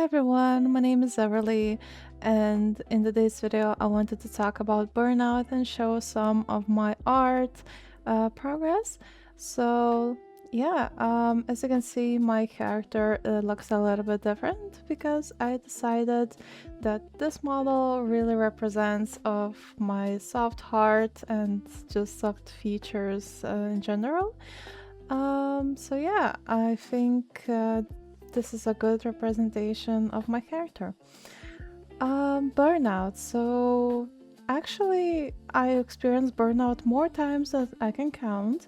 everyone, my name is Everly, and in today's video, I wanted to talk about burnout and show some of my art progress. So, as you can see, my character looks a little bit different because I decided that this model really represents of my soft heart and just soft features in general. I think this is a good representation of my character. Burnout. So, actually, I experienced burnout more times than I can count.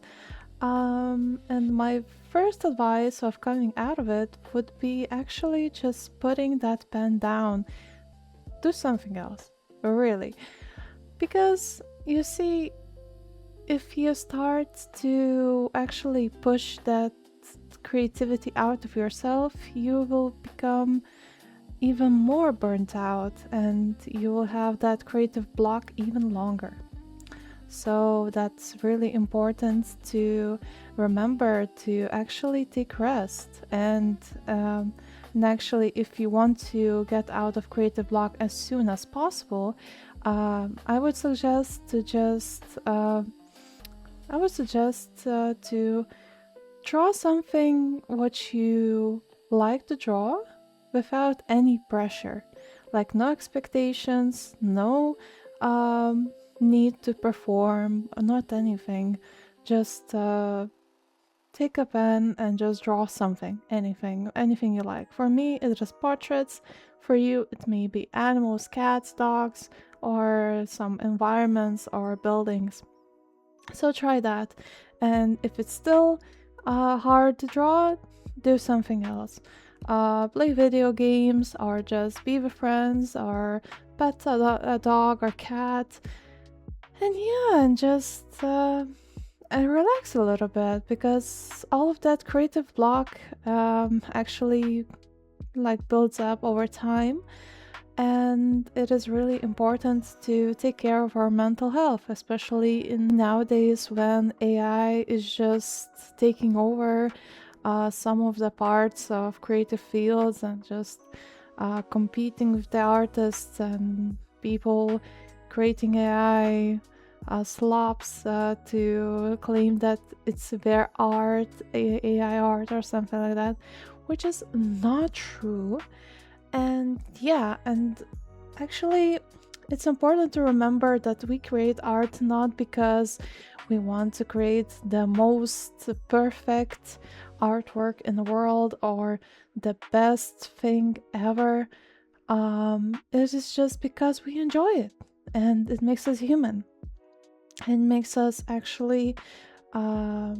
And my first advice of coming out of it would be actually just putting that pen down. Do something else, really. Because you see, if you start to actually push that creativity out of yourself, you will become even more burnt out and you will have that creative block even longer. So that's really important to remember to actually take rest and actually if you want to get out of creative block as soon as possible, I would suggest to just to draw something what you like to draw without any pressure. Like no expectations, no need to perform, not anything. Just take a pen and just draw something, anything you like. For me, it is portraits. For you, it may be animals, cats, dogs, or some environments or buildings. So try that. And if it's still hard to draw, do something else. Play video games or just be with friends or pet a dog or cat. And just and relax a little bit because all of that creative block actually like builds up over time, and it is really important to take care of our mental health, especially in nowadays when AI is just taking over some of the parts of creative fields and just competing with the artists and people creating AI slops to claim that it's their art, AI art or something like that, which is not true. And actually, it's important to remember that we create art not because we want to create the most perfect artwork in the world or the best thing ever. It is just because we enjoy it and it makes us human and makes us uh,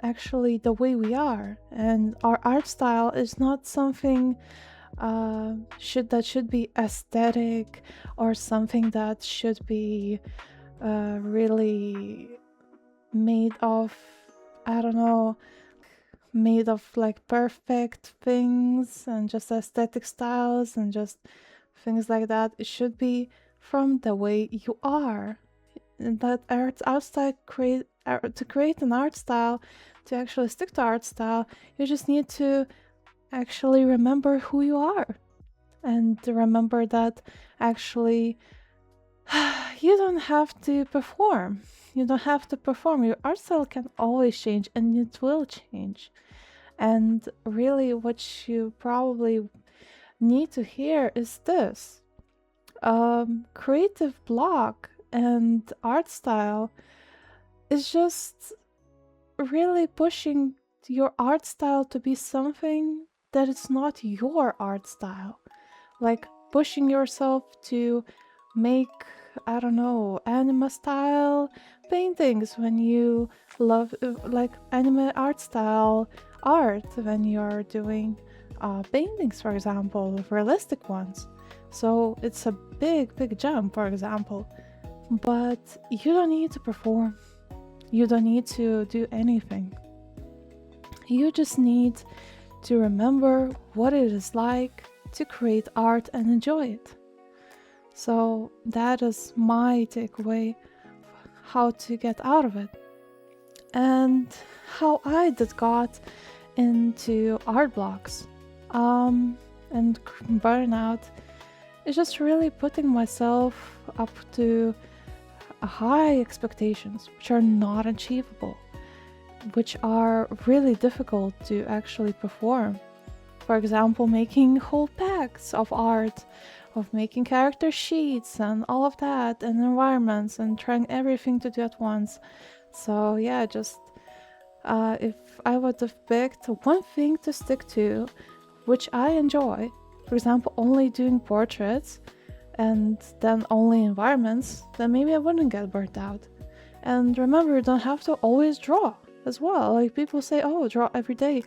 actually the way we are. And our art style is not something should be aesthetic or something that should be really made of, I don't know, made of like perfect things and just aesthetic styles and just things like that. It should be from the way you are. And that art style to create an art style, to actually stick to art style, you just need to actually remember who you are and remember that actually you don't have to perform. You don't have to perform. Your art style can always change and it will change. And really, what you probably need to hear is this: creative block and art style is just really pushing your art style to be something that is not your art style. Like pushing yourself to make, I don't know, anime style paintings when you love like anime art style art when you're doing paintings, for example, realistic ones. So it's a big jump, for example. But you don't need to perform. You don't need to do anything. You just need to remember what it is like to create art and enjoy it. So that is my takeaway, how to get out of it. And how I did got into art blocks. and burnout is just really putting myself up to high expectations, which are not achievable, which are really difficult to actually perform. For example, making whole packs of art, of making character sheets and all of that, and environments, and trying everything to do at once. So, yeah, just if I would have picked one thing to stick to, which I enjoy, for example, only doing portraits and then only environments, then maybe I wouldn't get burnt out. And remember, you don't have to always draw as well. Like people say, oh, draw every day.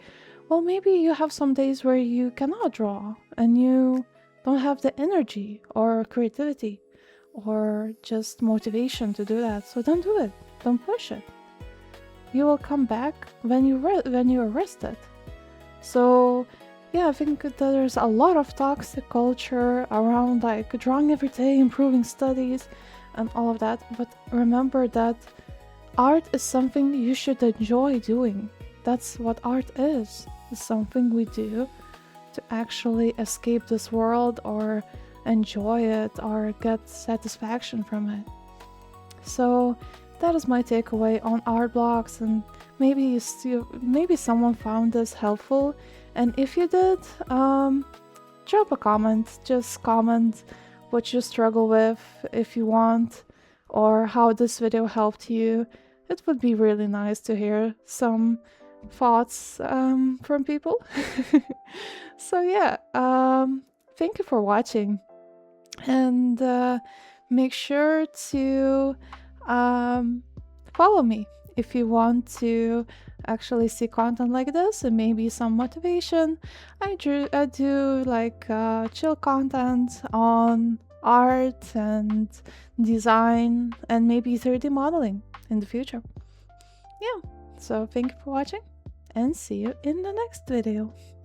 Well, maybe you have some days where you cannot draw and you don't have the energy or creativity or just motivation to do that. So don't do it. Don't push it. You will come back when you're rested. So yeah, I think that there's a lot of toxic culture around like drawing every day, improving studies, and all of that. But remember that art is something you should enjoy doing. That's what art is. It's something we do to actually escape this world or enjoy it or get satisfaction from it. So that is my takeaway on art blocks, and maybe someone found this helpful. And if you did, drop a comment. Just comment what you struggle with if you want, or how this video helped you. It would be really nice to hear some thoughts from people. So yeah, thank you for watching, and make sure to follow me if you want to actually see content like this and maybe some motivation. I do like chill content on art and design and maybe 3D modeling in the future. Yeah, so thank you for watching and see you in the next video.